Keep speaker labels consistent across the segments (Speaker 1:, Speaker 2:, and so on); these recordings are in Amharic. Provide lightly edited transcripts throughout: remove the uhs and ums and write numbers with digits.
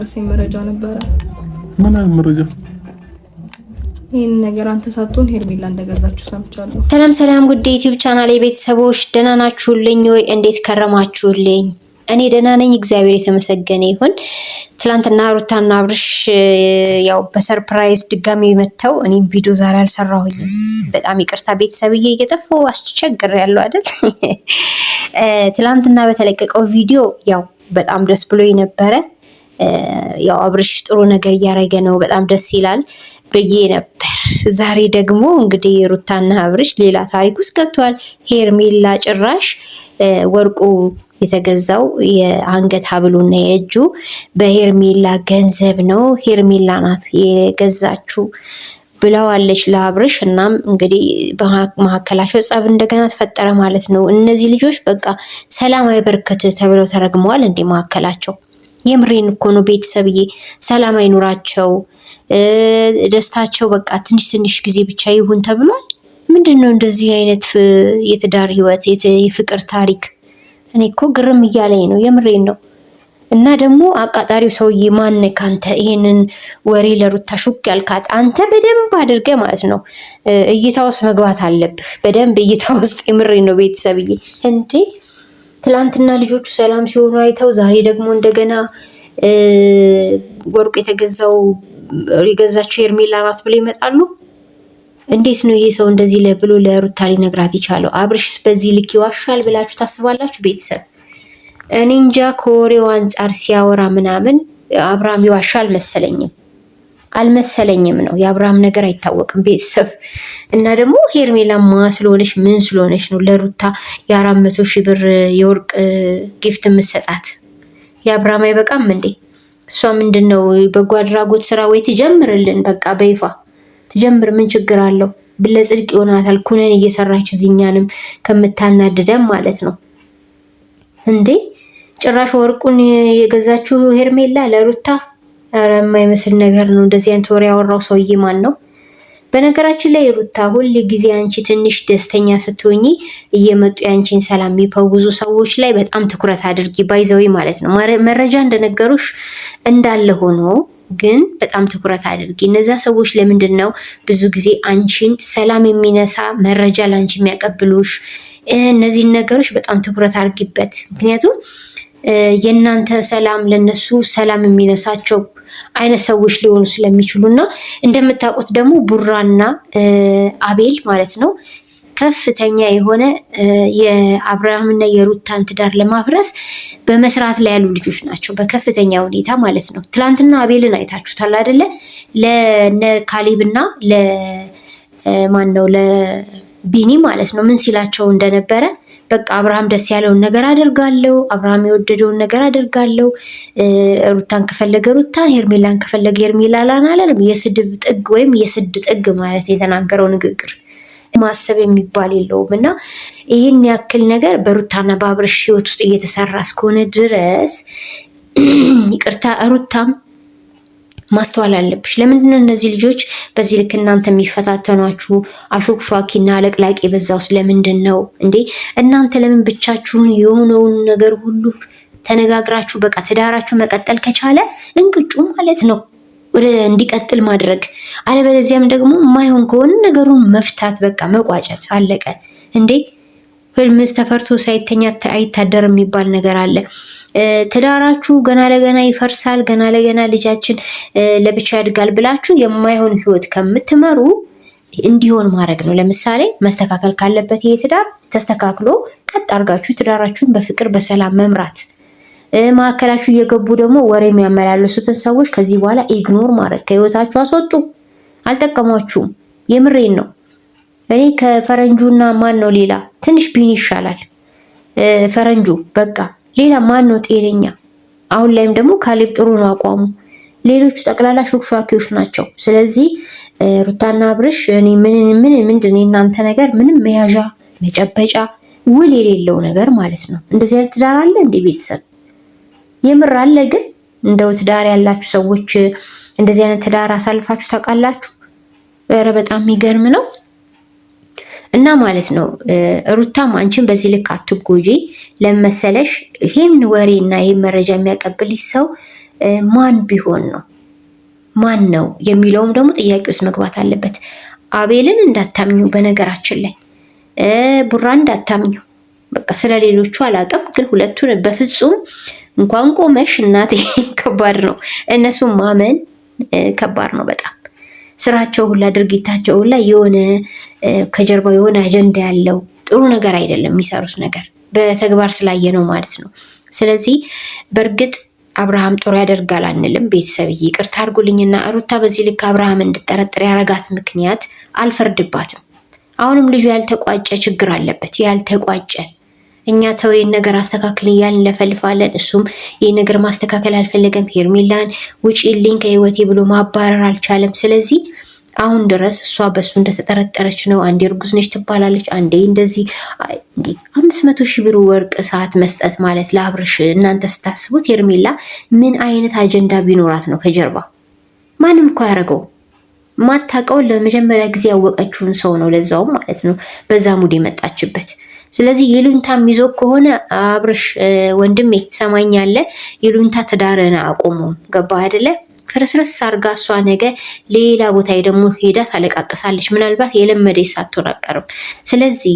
Speaker 1: መረጃ ነበረ።
Speaker 2: ምን አይነት መረጃ?
Speaker 1: ይሄን ነገር አንተ ሳትሆን ሄርሜላ እንደገዛችሁ ሰምቻለሁ።
Speaker 3: ሰላም ጉድ ዩቲዩብ ቻናል የቤተሰቦች ደህና ናችሁልኝ ወይ? እንዴት ከረማችሁልኝ? እኔ ደህና ነኝ፣ እግዚአብሔር የተመሰገነ ይሁን። ትላንትና ሩታና አብርሽ ያው በሰርፕራይዝ ድጋሚ መተው እኔም ቪዲዮ ዛሬ አልሰራሁኝም። በጣም ይቅርታ ቤተሰብዬ፣ እየጠፋሁ አስቸግሬያለሁ አይደል? ትላንትና በተለቀቀው ቪዲዮ ያው በጣም ደስ ብሎኝ ነበረ። ያው አብርሽ ጥሩ ነገር እያደረገ ነው፣ በጣም ደስ ይላል ብዬ ነበር። ዛሬ ደግሞ እንግዲህ ሩታና አብርሽ ሌላ ታሪክ ውስጥ ገብተዋል። ሄርሜላ ጭራሽ ወርቁ የተገዛው የአንገት ሀብሉና የእጁ በሄርሜላ ገንዘብ ነው፣ ሄርሜላ ናት የገዛችው ብለዋለች ለአብርሽ። እናም እንግዲህ በመካከላቸው ጸብ እንደገና ተፈጠረ ማለት ነው። እነዚህ ልጆች በቃ ሰላም አይበርከት ተብለው ተረግመዋል እንደ መካከላቸው። የምሬን እኮ ነው ቤተሰብዬ፣ ሰላም አይኑራቸው፣ ደስታቸው በቃ ትንሽ ትንሽ ጊዜ ብቻ ይሁን ተብሏል። ምንድነው እንደዚህ አይነት የትዳር ህይወት የፍቅር ታሪክ? እኔ እኮ ግርም እያለኝ ነው፣ የምሬን ነው። እና ደግሞ አቃጣሪው ሰውዬ ማነህ ካንተ ይሄንን ወሬ ለሩታ ሹክ ያልካት? አንተ በደንብ አድርገህ ማለት ነው እይታ ውስጥ መግባት አለብህ፣ በደንብ እይታ ውስጥ። የምሬን ነው ቤተሰብዬ። እንዴ ትላንትና ልጆቹ ሰላም ሲሆኑ አይተው ዛሬ ደግሞ እንደገና ወርቁ የገዛችው ሄርሜላ ናት ብለው ይመጣሉ። እንዴት ነው ይሄ ሰው እንደዚህ ብሎ ለሩታ ሊነግራት የቻለው? አብርሽስ በዚህ ልክ ይዋሻል ብላችሁ ታስባላችሁ ቤተሰብ? እኔ እንጃ። ከወሬው አንጻር ሲያወራ ምናምን አብርሃም ይዋሻል አልመሰለኝም ነው። የአብርሃም ነገር አይታወቅም ቤተሰብ። እና ደግሞ ሄርሜላ ስለሆነች ምን ስለሆነች ነው ለሩታ የ400,000 ብር የወርቅ ጊፍት የምትሰጣት? የአብርሃም አይበቃም እንዴ? እሷ ምንድነው በጎ አድራጎት ስራ ወይ ትጀምርልን፣ በቃ በይፋ ትጀምር፣ ምን ችግር አለው? ለጽድቅ ይሆናታል። ኩነን እየሰራች እዚህኛንም ከምታናድደም ማለት ነው እንዴ። ጭራሽ ወርቁን የገዛችው ሄርሜላ ለሩታ። ኧረ የማይመስል ነገር ነው። እንደዚህ አይነት ወሬ ያወራው ሰውዬ ማን ነው? በነገራችን ላይ ሩታ ሁል ጊዜ አንቺ ትንሽ ደስተኛ ስትሆኚ እየመጡ ያንቺን ሰላም የሚፈውዙ ሰዎች ላይ በጣም ትኩረት አድርጊ፣ ባይዘዊ ማለት ነው። መረጃ እንደነገሩሽ እንዳለ ሆኖ ግን በጣም ትኩረት አድርጊ። እነዛ ሰዎች ለምንድን ነው ብዙ ጊዜ አንቺን ሰላም የሚነሳ መረጃ ለአንቺ የሚያቀብሉሽ? እነዚህን ነገሮች በጣም ትኩረት አድርጊበት። ምክንያቱም የእናንተ ሰላም ለነሱ ሰላም የሚነሳቸው አይነት ሰዎች ሊሆኑ ስለሚችሉ እና እንደምታውቁት ደግሞ ቡራና አቤል ማለት ነው ከፍተኛ የሆነ የአብርሃምና የሩታን ትዳር ለማፍረስ በመስራት ላይ ያሉ ልጆች ናቸው፣ በከፍተኛ ሁኔታ ማለት ነው። ትላንትና አቤልን አይታችሁታል አይደለ? ለነ ካሌብና ለማን ነው ለቢኒ ማለት ነው ምን ሲላቸው እንደነበረ። በቃ አብርሃም ደስ ያለውን ነገር አደርጋለሁ፣ አብርሃም የወደደውን ነገር አደርጋለሁ፣ ሩታን ከፈለገ ሩታን፣ ሄርሜላን ከፈለገ ሄርሜላን አላለም። የስድብ ጥግ ወይም የስድ ጥግ ማለት የተናገረው ንግግር ማሰብ የሚባል የለውም። እና ይህን ያክል ነገር በሩታና በአብርሽ ህይወት ውስጥ እየተሰራ እስከሆነ ድረስ ይቅርታ ሩታም ማስተዋል አለብሽ። ለምንድን ነው እነዚህ ልጆች በዚህ ልክ እናንተ የሚፈታተኗችሁ? አሾክሿኪና አለቅላቂ የበዛው ስለምንድን ነው እንዴ? እናንተ ለምን ብቻችሁን የሆነውን ነገር ሁሉ ተነጋግራችሁ በቃ ትዳራችሁ መቀጠል ከቻለ እንቅጩ ማለት ነው ወደ እንዲቀጥል ማድረግ፣ አለበለዚያም ደግሞ የማይሆን ከሆነ ነገሩን መፍታት፣ በቃ መቋጨት፣ አለቀ እንዴ። ህልምስ ተፈርቶ ሳይተኛ አይታደርም የሚባል ነገር አለ። ትዳራችሁ ገና ለገና ይፈርሳል፣ ገና ለገና ልጃችን ለብቻ ያድጋል ብላችሁ የማይሆን ህይወት ከምትመሩ እንዲሆን ማድረግ ነው። ለምሳሌ መስተካከል ካለበት ይሄ ትዳር ተስተካክሎ ቀጥ አድርጋችሁ ትዳራችሁን በፍቅር በሰላም መምራት። ማዕከላችሁ እየገቡ ደግሞ ወሬ የሚያመላለሱትን ሰዎች ከዚህ በኋላ ኢግኖር ማድረግ፣ ከህይወታችሁ አስወጡ። አልጠቀሟችሁም። የምሬን ነው። እኔ ከፈረንጁና ማን ነው ሌላ ትንሽ ቢኒ ይሻላል። ፈረንጁ በቃ ሌላ ማን ነው ጤነኛ? አሁን ላይም ደግሞ ካሌብ ጥሩ ነው አቋሙ። ሌሎቹ ጠቅላላ ሾክሿኪዎች ናቸው። ስለዚህ ሩታና አብርሽ እኔ ምንድን ነው እናንተ ነገር ምንም መያዣ መጨበጫ ውል የሌለው ነገር ማለት ነው። እንደዚህ አይነት ትዳር አለ እንዴ ቤተሰብ? የምር አለ? ግን እንደው ትዳር ያላችሁ ሰዎች እንደዚህ አይነት ትዳር አሳልፋችሁ ታውቃላችሁ? ኧረ በጣም የሚገርም ነው። እና ማለት ነው ሩታም አንቺን በዚህ ልክ አትጎጂ። ለመሰለሽ ይሄን ወሬ እና ይሄን መረጃ የሚያቀብልሽ ሰው ማን ቢሆን ነው ማን ነው የሚለውም ደግሞ ጥያቄ ውስጥ መግባት አለበት። አቤልን እንዳታምኙ፣ በነገራችን ላይ ቡራን እንዳታምኙ። በቃ ስለሌሎቹ አላውቅም፣ ግን ሁለቱን በፍጹም እንኳን ቆመሽ እናቴ ከባድ ነው። እነሱም ማመን ከባድ ነው በጣም። ስራቸው ሁላ ድርጊታቸው ሁላ የሆነ ከጀርባው የሆነ አጀንዳ ያለው ጥሩ ነገር አይደለም የሚሰሩት ነገር፣ በተግባር ስላየ ነው ማለት ነው። ስለዚህ በእርግጥ አብርሃም ጥሩ ያደርጋል አንልም። ቤተሰብዬ ይቅርታ አድርጉልኝና ሩታ በዚህ ልክ አብርሃም እንድጠረጥር ያረጋት ምክንያት አልፈርድባትም። አሁንም ልጁ ያልተቋጨ ችግር አለበት፣ ያልተቋጨ። እኛ ተው ይህን ነገር አስተካክል እያልን እንለፈልፋለን። እሱም ይህን ነገር ማስተካከል አልፈለገም። ሄርሜላን ውጪልኝ ከህይወቴ ብሎ ማባረር አልቻለም። ስለዚህ አሁን ድረስ እሷ በሱ እንደተጠረጠረች ነው። አንዴ እርጉዝ ነች ትባላለች፣ አንዴ እንደዚህ 500,000 ብር ወርቅ ሰዓት መስጠት ማለት ለአብርሽ እናንተ ስታስቡት ሄርሜላ ምን አይነት አጀንዳ ቢኖራት ነው ከጀርባ? ማንም እኮ ያደረገው ማታውቀው ለመጀመሪያ ጊዜ ያወቀችውን ሰው ነው፣ ለዛውም ማለት ነው በዛ ሙድ የመጣችበት። ስለዚህ ይሉንታም ይዞ ከሆነ አብርሽ ወንድሜ ትሰማኛለህ፣ ይሉንታ ትዳርህን አቆመውም። ገባ አይደለ? ፍርስርስ አርጋ እሷ ነገ ሌላ ቦታ ደግሞ ሄዳ ታለቃቅሳለች። ምናልባት የለመደች ሳትሆን አቀርም። ስለዚህ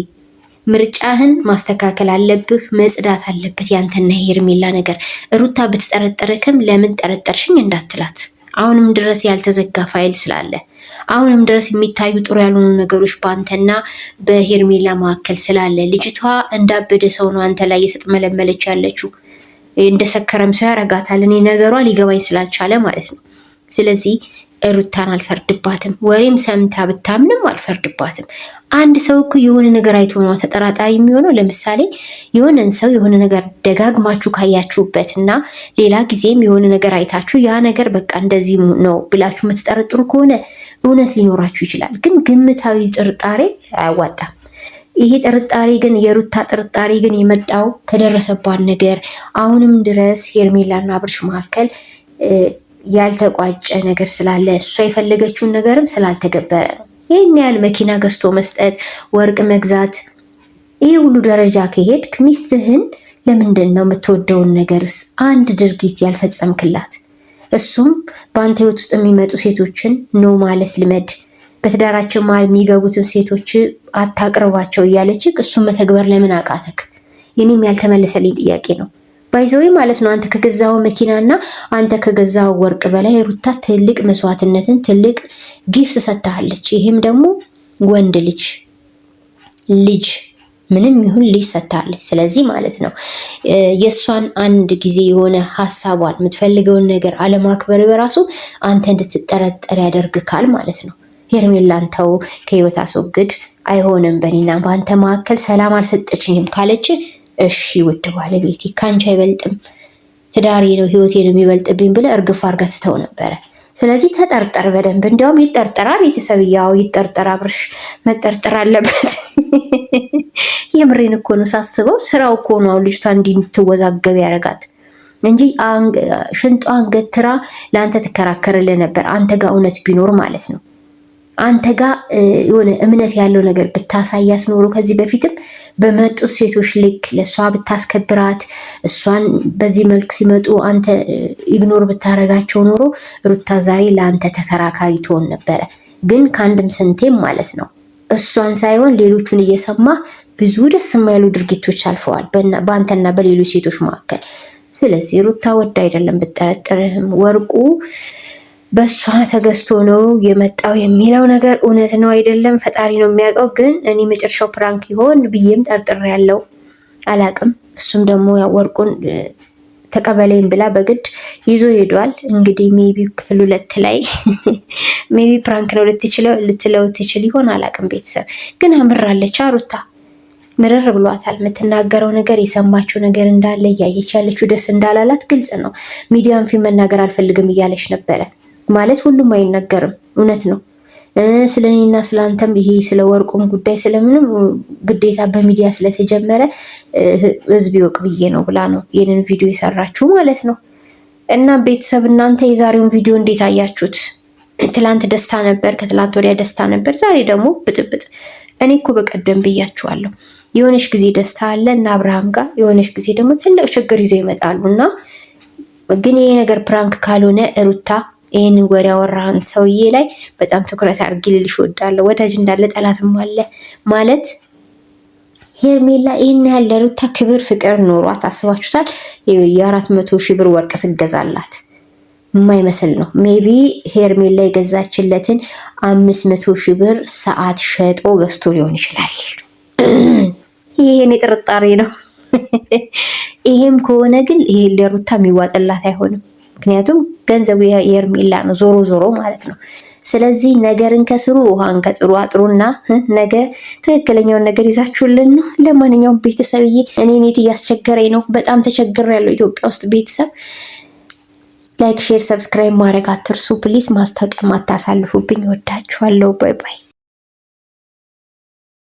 Speaker 3: ምርጫህን ማስተካከል አለብህ፣ መጽዳት አለበት ያንተና ሄርሜላ ነገር። ሩታ ብትጠረጠርክም ለምን ጠረጠርሽኝ እንዳትላት። አሁንም ድረስ ያልተዘጋ ፋይል ስላለ፣ አሁንም ድረስ የሚታዩ ጥሩ ያልሆኑ ነገሮች በአንተና በሄርሜላ መካከል ስላለ፣ ልጅቷ እንዳበደ ሰው ነው አንተ ላይ እየተጥመለመለች ያለችው። እንደሰከረም ሰው ያረጋታል። እኔ ነገሯ ሊገባኝ ስላልቻለ ማለት ነው። ስለዚህ ሩታን አልፈርድባትም። ወሬም ሰምታ ብታምንም አልፈርድባትም። አንድ ሰው እኮ የሆነ ነገር አይቶ ነው ተጠራጣሪ የሚሆነው። ለምሳሌ የሆነን ሰው የሆነ ነገር ደጋግማችሁ ካያችሁበት እና ሌላ ጊዜም የሆነ ነገር አይታችሁ ያ ነገር በቃ እንደዚህ ነው ብላችሁ የምትጠረጥሩ ከሆነ እውነት ሊኖራችሁ ይችላል። ግን ግምታዊ ጥርጣሬ አያዋጣም። ይሄ ጥርጣሬ ግን የሩታ ጥርጣሬ ግን የመጣው ከደረሰባት ነገር አሁንም ድረስ ሄርሜላና አብርሽ መካከል ያልተቋጨ ነገር ስላለ እሷ የፈለገችውን ነገርም ስላልተገበረ ነው። ይህን ያህል መኪና ገዝቶ መስጠት፣ ወርቅ መግዛት፣ ይህ ሁሉ ደረጃ ከሄድክ ሚስትህን ለምንድን ነው የምትወደውን ነገርስ አንድ ድርጊት ያልፈጸምክላት? እሱም በአንተ ህይወት ውስጥ የሚመጡ ሴቶችን ኖ ማለት ልመድ፣ በትዳራቸው መሀል የሚገቡትን ሴቶች አታቅርባቸው እያለች እሱም መተግበር ለምን አቃተክ? የኔም ያልተመለሰልኝ ጥያቄ ነው። ባይዘዌ ማለት ነው አንተ ከገዛው መኪናና አንተ ከገዛው ወርቅ በላይ ሩታ ትልቅ መስዋዕትነትን ትልቅ ጊፍት ሰጥታለች። ይሄም ደግሞ ወንድ ልጅ ምንም ይሁን ልጅ ሰጥታለች። ስለዚህ ማለት ነው የእሷን አንድ ጊዜ የሆነ ሀሳቧን የምትፈልገውን ነገር አለማክበር በራሱ አንተ እንድትጠረጠር ያደርግካል ማለት ነው። ሄርሜላን ተው፣ ከህይወት አስወግድ፣ አይሆንም፣ በእኔና በአንተ መካከል ሰላም አልሰጠችኝም ካለች እሺ ውድ ባለቤቴ ካንቺ አይበልጥም፣ ትዳሬ ነው ህይወቴ ነው የሚበልጥብኝ ብለህ እርግፍ አድርገህ ትተው ነበረ። ስለዚህ ተጠርጠር በደንብ። እንዲያውም ይጠርጠራ ቤተሰብ፣ ያው ይጠርጠራ፣ አብርሽ መጠርጠር አለበት። የምሬን እኮ ነው ሳስበው፣ ስራው እኮ ነው ልጅቷ እንድትወዛገብ ያደርጋት እንጂ ሽንጧን ገትራ ለአንተ ትከራከርልህ ነበር። አንተ ጋር እውነት ቢኖር ማለት ነው አንተ ጋር የሆነ እምነት ያለው ነገር ብታሳያት ኖሮ ከዚህ በፊትም በመጡት ሴቶች ልክ ለእሷ ብታስከብራት፣ እሷን በዚህ መልክ ሲመጡ አንተ ኢግኖር ብታረጋቸው ኖሮ ሩታ ዛሬ ለአንተ ተከራካሪ ትሆን ነበረ። ግን ከአንድም ስንቴም ማለት ነው እሷን ሳይሆን ሌሎቹን እየሰማ ብዙ ደስ የማይሉ ድርጊቶች አልፈዋል በአንተና በሌሎች ሴቶች መካከል። ስለዚህ ሩታ ወድ አይደለም ብጠረጥርህም ወርቁ በሷ ተገዝቶ ነው የመጣው የሚለው ነገር እውነት ነው አይደለም ፈጣሪ ነው የሚያውቀው። ግን እኔ መጨረሻው ፕራንክ ይሆን ብዬም ጠርጥሬ ያለው አላቅም። እሱም ደግሞ ያው ወርቁን ተቀበለኝ ብላ በግድ ይዞ ሄዷል። እንግዲህ ሜቢ ክፍል 2 ላይ ሜቢ ፕራንክ ነው ልትለው ትችል ይሆን አላቅም። ቤተሰብ ግን አምራለች ሩታ፣ ምርር ብሏታል። የምትናገረው ነገር የሰማችው ነገር እንዳለ እያየች ያለችው ደስ እንዳላላት ግልጽ ነው። ሚዲያም ፊት መናገር አልፈልግም እያለች ነበረ። ማለት ሁሉም አይነገርም፣ እውነት ነው። ስለኔና ስለአንተም ይሄ ስለ ወርቁም ጉዳይ ስለምንም ግዴታ በሚዲያ ስለተጀመረ ህዝብ ይወቅ ብዬ ነው ብላ ነው ይህንን ቪዲዮ የሰራችሁ ማለት ነው። እና ቤተሰብ እናንተ የዛሬውን ቪዲዮ እንዴት አያችሁት? ትላንት ደስታ ነበር፣ ከትላንት ወዲያ ደስታ ነበር፣ ዛሬ ደግሞ ብጥብጥ። እኔ እኮ በቀደም ብያችኋለሁ፣ የሆነች ጊዜ ደስታ አለ እና አብርሃም ጋር፣ የሆነች ጊዜ ደግሞ ትልቅ ችግር ይዘው ይመጣሉ እና ግን ይሄ ነገር ፕራንክ ካልሆነ ሩታ ይሄንን ወሬ ያወራን ሰውዬ ላይ በጣም ትኩረት አድርጊ ልልሽ እወዳለሁ። ወዳጅ እንዳለ ጠላትም አለ ማለት ሄርሜላ ይሄን ያህል ለሩታ ክብር ፍቅር ኖሯት አስባችሁታል? የ400,000 ብር ወርቅ ስገዛላት የማይመስል ነው። ሜቢ ሄርሜላ የገዛችለትን 500,000 ብር ሰዓት ሸጦ ገዝቶ ሊሆን ይችላል። ይሄ የኔ ጥርጣሬ ነው። ይሄም ከሆነ ግን ይሄ ለሩታ የሚዋጥላት አይሆንም። ምክንያቱም ገንዘቡ የሄርሜላ ነው ዞሮ ዞሮ ማለት ነው። ስለዚህ ነገርን ከስሩ ውሃን ከጥሩ አጥሩና ነገ ትክክለኛውን ነገር ይዛችሁልን ነው። ለማንኛውም ቤተሰብዬ እኔ ኔት እያስቸገረኝ ነው። በጣም ተቸግሬያለሁ ኢትዮጵያ ውስጥ ቤተሰብ። ላይክ፣ ሼር፣ ሰብስክራይብ ማድረግ አትርሱ ፕሊስ። ማስታወቂያ አታሳልፉብኝ። ወዳችኋለሁ። ባይ ባይ።